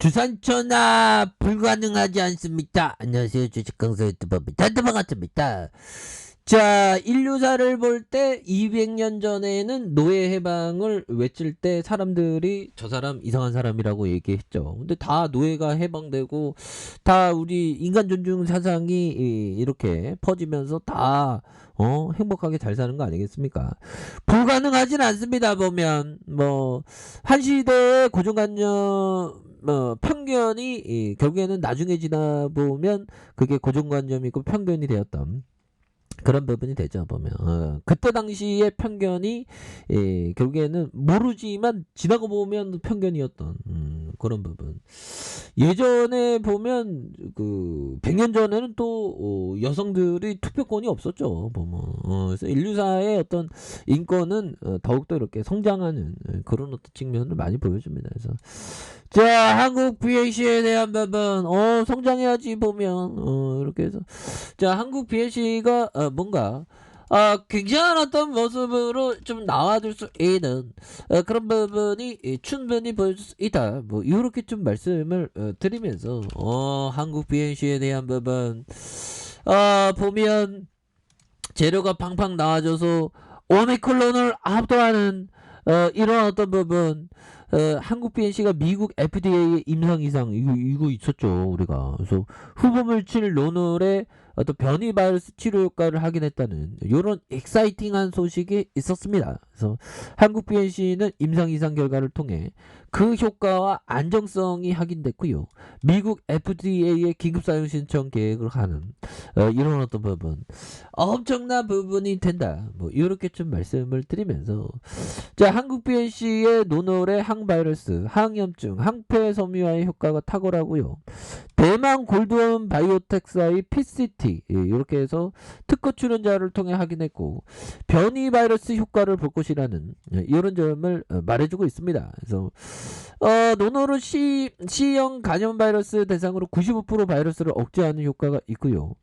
주산천하 불가능하지 않습니다. 안녕하세요. 주식강사 유튜버입니다. 반갑습니다. 자, 인류사를 볼 때 200년 전에는 노예 해방을 외칠 때 사람들이 저 사람 이상한 사람이라고 얘기했죠. 근데 다 노예가 해방되고 다 우리 인간 존중 사상이 이렇게 퍼지면서 다 행복하게 잘 사는 거 아니겠습니까? 불가능하진 않습니다. 보면 뭐 한 시대의 고정관념 편견이 결국에는 나중에 지나 보면 그게 고정관념이고 편견이 되었던 그런 부분이 되죠. 보면 그때 당시의 편견이 결국에는 모르지만 지나고 보면 편견이었던 그런 부분. 예전에 보면 그 100년 전에는 또 여성들이 투표권이 없었죠. 보면 그래서 인류사의 어떤 인권은 더욱더 이렇게 성장하는 그런 어떤 측면을 많이 보여줍니다. 그래서 자, 한국 BAC에 대한 부분 성장해야지 보면 이렇게 해서 자, 한국 BAC가 뭔가 굉장한 어떤 모습으로 좀 나와줄 수 있는 그런 부분이 충분히 보여줄 수 있다. 뭐 이렇게 좀 말씀을 드리면서 한국 BNC에 대한 부분 보면 재료가 팡팡 나와줘서 오미크론을 압도하는 이런 어떤 부분 한국 BNC가 미국 FDA의 임상 이상 이거 있었죠 우리가. 그래서 후보물질 논을의 어떤 변이 바이러스 치료 효과를 확인했다는 이런 엑사이팅한 소식이 있었습니다. 그래서 한국 BNC는 임상 이상 결과를 통해 그 효과와 안정성이 확인됐고요. 미국 FDA의 긴급 사용 신청 계획을 하는 이런 어떤 부분 엄청난 부분이 된다. 뭐 이렇게 좀 말씀을 드리면서 자, 한국 BNC의 노놀의 항바이러스, 항염증, 항폐섬유화의 효과가 탁월하고요. 대만 골드원 바이오텍사의 PCT 이렇게 해서 특허 출연자를 통해 확인했고 변이 바이러스 효과를 볼 것이라는 이런 점을 말해주고 있습니다. 그래서 노노로 C형 간염 바이러스 대상으로 95% 바이러스를 억제하는 효과가 있고요.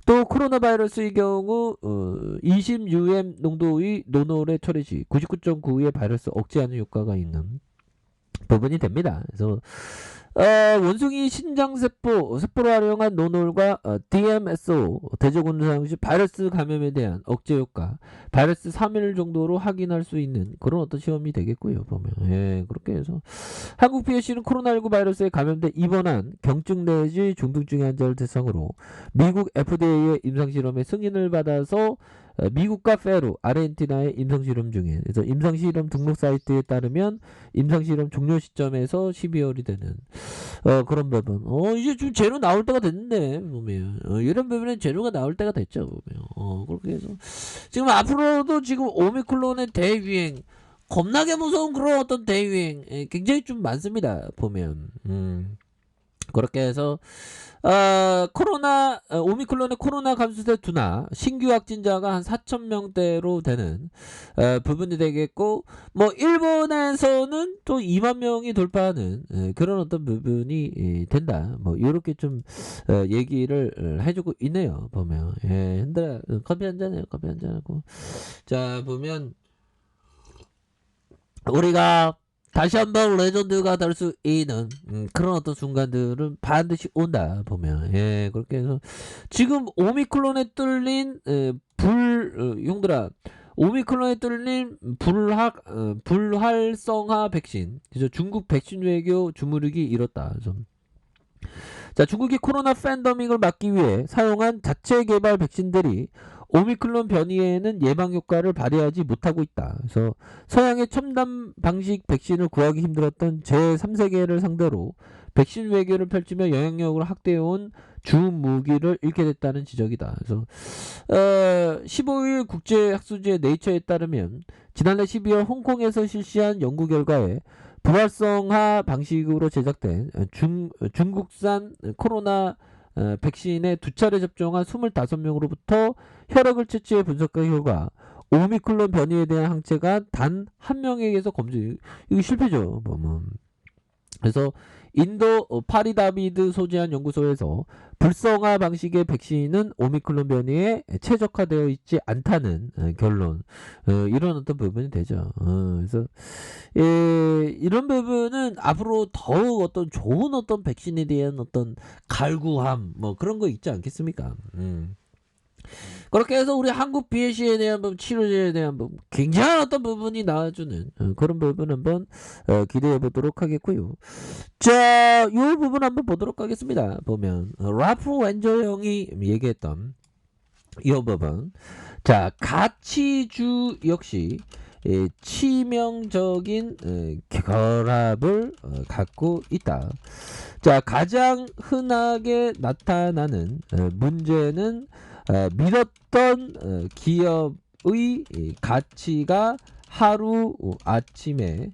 또 코로나 바이러스의 경우 20UM 농도의 노놀의 처리 시 99.9의 바이러스 억제하는 효과가 있는 부분이 됩니다. 그래서 원숭이 신장세포를 활용한 노놀과 DMSO 대조군주 사용 시 바이러스 감염에 대한 억제 효과 바이러스 3일 정도로 확인할 수 있는 그런 어떤 시험이 되겠고요. 보면 그렇게 해서 한국 PSC는 코로나19 바이러스에 감염돼 입원한 경증 내지 중증 환자를 대상으로 미국 FDA의 임상실험에 승인을 받아서 미국과 페루, 아르헨티나의 임상실험 중에 그래서 임상실험 등록 사이트에 따르면 임상실험 종료 시점에서 12월이 되는 그런 부분. 이제 좀 재료 나올 때가 됐는데 보면 이런 부분에 재료가 나올 때가 됐죠. 보면 그렇게 해서 지금 앞으로도 지금 오미크론의 대유행 겁나게 무서운 그런 어떤 대유행 굉장히 좀 많습니다. 보면 그렇게 해서 오미크론의 코로나 감염세 둔화 신규 확진자가 한 4,000명대로 되는 부분이 되겠고 뭐 일본에서는 또 2만 명이 돌파하는 그런 어떤 부분이 된다. 뭐 이렇게 좀 얘기를 해주고 있네요. 보면 흔들어 커피 한 잔해요. 커피 한 잔하고 자 보면 우리가 다시 한번 레전드가 될 수 있는 그런 어떤 순간들은 반드시 온다 보면 그렇게 해서 지금 오미크론에 뚫린 형들아 오미크론에 뚫린 불활성화 백신 그래서 중국 백신 외교 주무르기 이뤘다. 그래서 자, 중국이 코로나 팬데믹을 막기 위해 사용한 자체 개발 백신들이 오미크론 변이에는 예방 효과를 발휘하지 못하고 있다. 그래서 서양의 첨단 방식 백신을 구하기 힘들었던 제3세계를 상대로 백신 외교를 펼치며 영향력을 확대해온 주 무기를 잃게 됐다는 지적이다. 그래서 15일 국제학술지 네이처에 따르면 지난해 12월 홍콩에서 실시한 연구 결과에 불활성화 방식으로 제작된 중국산 코로나 백신에 2차례 접종한 25명으로부터 혈액을 채취해 분석한 결과 오미크론 변이에 대한 항체가 단 한 명에게서 검증 이거 실패죠. 보면 그래서 인도 파리다비드 소재한 연구소에서 불성화 방식의 백신은 오미크론 변이에 최적화되어 있지 않다는 결론, 이런 어떤 부분이 되죠. 그래서 이런 부분은 앞으로 더욱 어떤 좋은 어떤 백신에 대한 어떤 갈구함 뭐 그런 거 있지 않겠습니까? 그렇게 해서 우리 한국 BAC에 대한 부분, 치료제에 대한 부분, 굉장한 어떤 부분이 나와주는 그런 부분 한번 기대해 보도록 하겠고요. 자, 이 부분 한번 보도록 하겠습니다. 보면 라프 웬저 형이 얘기했던 이 부분, 자, 가치주 역시 치명적인 결합을 갖고 있다. 자, 가장 흔하게 나타나는 문제는 믿었던 기업의 가치가 하루 아침에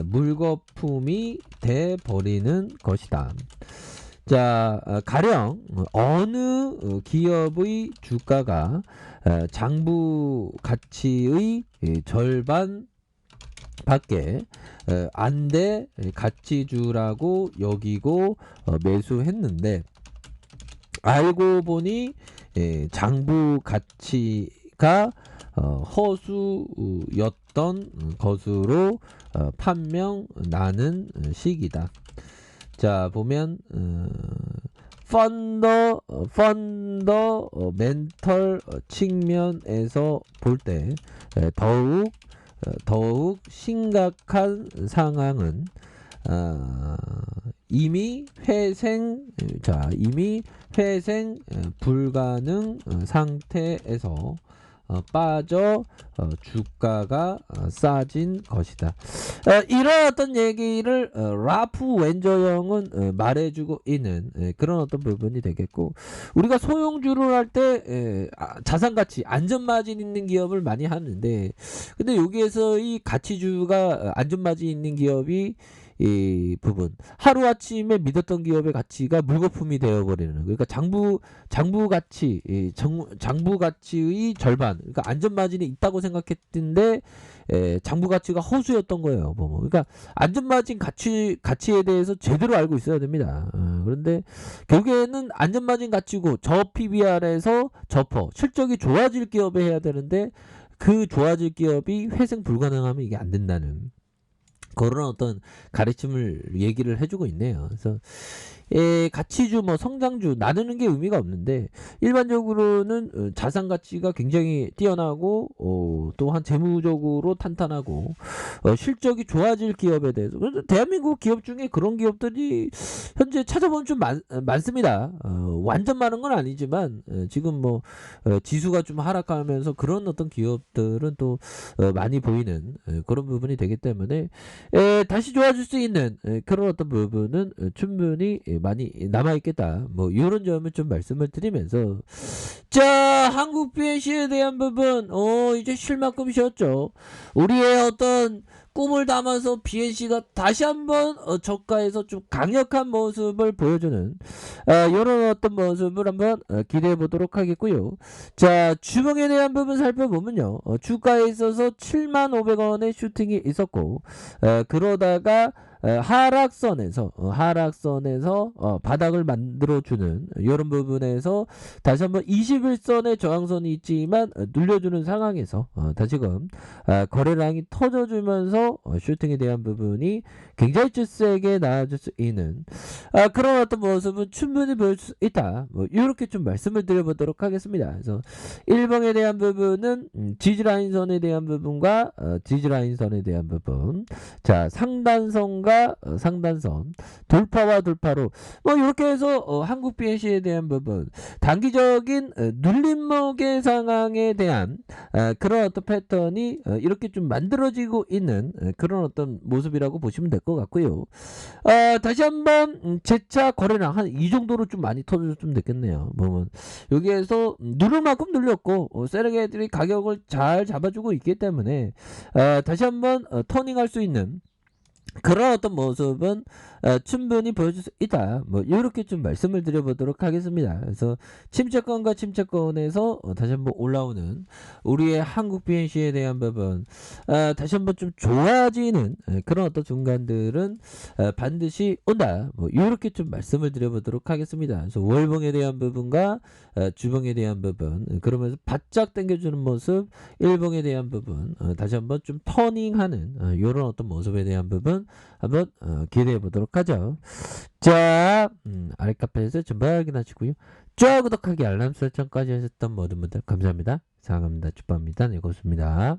물거품이 돼 버리는 것이다. 자, 가령 어느 기업의 주가가 장부 가치의 절반 밖에 안 돼 가치주라고 여기고 매수했는데, 알고 보니 장부 가치가 허수였던 것으로 판명 나는 시기다. 자, 보면 펀더멘털 측면에서 볼 때 더욱 심각한 상황은 이미 회생 불가능 상태에서 빠져 주가가 싸진 것이다. 이런 어떤 얘기를 라프 웬저 형은 말해주고 있는 그런 어떤 부분이 되겠고, 우리가 소형주를 할 때 자산가치 안전마진 있는 기업을 많이 하는데, 근데 여기에서 이 가치주가 안전마진 있는 기업이 이 부분, 하루아침에 믿었던 기업의 가치가 물거품이 되어버리는, 그러니까 장부 가치, 장부 가치의 절반, 그러니까 안전마진이 있다고 생각했는데 장부 가치가 허수였던 거예요. 그러니까 안전마진 가치에 대해서 제대로 알고 있어야 됩니다. 그런데 결국에는 안전마진 가치고 저 PBR에서 저퍼 실적이 좋아질 기업에 해야 되는데, 그 좋아질 기업이 회생 불가능하면 이게 안 된다는 그런 어떤 가르침을 얘기를 해주고 있네요. 그래서 가치주 뭐 성장주 나누는 게 의미가 없는데, 일반적으로는 자산 가치가 굉장히 뛰어나고 또한 재무적으로 탄탄하고 실적이 좋아질 기업에 대해서, 그래서 대한민국 기업 중에 그런 기업들이 현재 찾아보면 좀 많습니다. 완전 많은 건 아니지만 지금 뭐 지수가 좀 하락하면서 그런 어떤 기업들은 또 많이 보이는 그런 부분이 되기 때문에 다시 좋아질 수 있는 그런 어떤 부분은 충분히 많이 남아있겠다. 뭐 이런 점을 좀 말씀을 드리면서, 자, 한국 BNC에 대한 부분 이제 쉴 만큼 쉬었죠. 우리의 어떤 꿈을 담아서 BNC가 다시 한번 저가에서 좀 강력한 모습을 보여주는 이런 어떤 모습을 한번 기대해 보도록 하겠고요. 자, 주봉에 대한 부분 살펴보면요, 주가에 있어서 75,500원의 슈팅이 있었고, 그러다가 하락선에서 바닥을 만들어주는 이런 부분에서 다시 한번 21선의 저항선이 있지만 눌려주는 상황에서 다시금 거래량이 터져주면서 슈팅에 대한 부분이 굉장히 세게 나아질 수 있는 그런 어떤 모습은 충분히 보일 수 있다. 뭐 이렇게 좀 말씀을 드려보도록 하겠습니다. 그래서 1번에 대한 부분은 지지라인선에 대한 부분과 지지라인선에 대한 부분, 자, 상단선과 상단선, 돌파와 돌파로 뭐 이렇게 해서 한국 BNC에 대한 부분, 단기적인 눌림목의 상황에 대한 그런 어떤 패턴이 이렇게 좀 만들어지고 있는 그런 어떤 모습이라고 보시면 될 것 같고요. 다시 한번 재차 거래량 한 이 정도로 좀 많이 터져줬으면 됐겠네요. 보면 여기에서 누를 만큼 눌렸고 세력애들이 가격을 잘 잡아주고 있기 때문에 다시 한번 터닝할 수 있는 그런 어떤 모습은 충분히 보여줄 수 있다. 뭐 이렇게 좀 말씀을 드려보도록 하겠습니다. 그래서 침체권과 침체권에서 다시 한번 올라오는 우리의 한국 BNC에 대한 부분 다시 한번 좀 좋아지는 그런 어떤 순간들은 반드시 온다. 뭐 이렇게 좀 말씀을 드려보도록 하겠습니다. 그래서 월봉에 대한 부분과 주봉에 대한 부분 그러면서 바짝 당겨주는 모습, 일봉에 대한 부분 다시 한번 좀 터닝하는 이런 어떤 모습에 대한 부분 한번 기대해 보도록 하죠. 자, 아랫카페에서 전부 확인하시고요. 좋아요, 구독하기, 알람 설정까지 하셨던 모든 분들 감사합니다. 사랑합니다. 축복합니다. 네, 고맙습니다.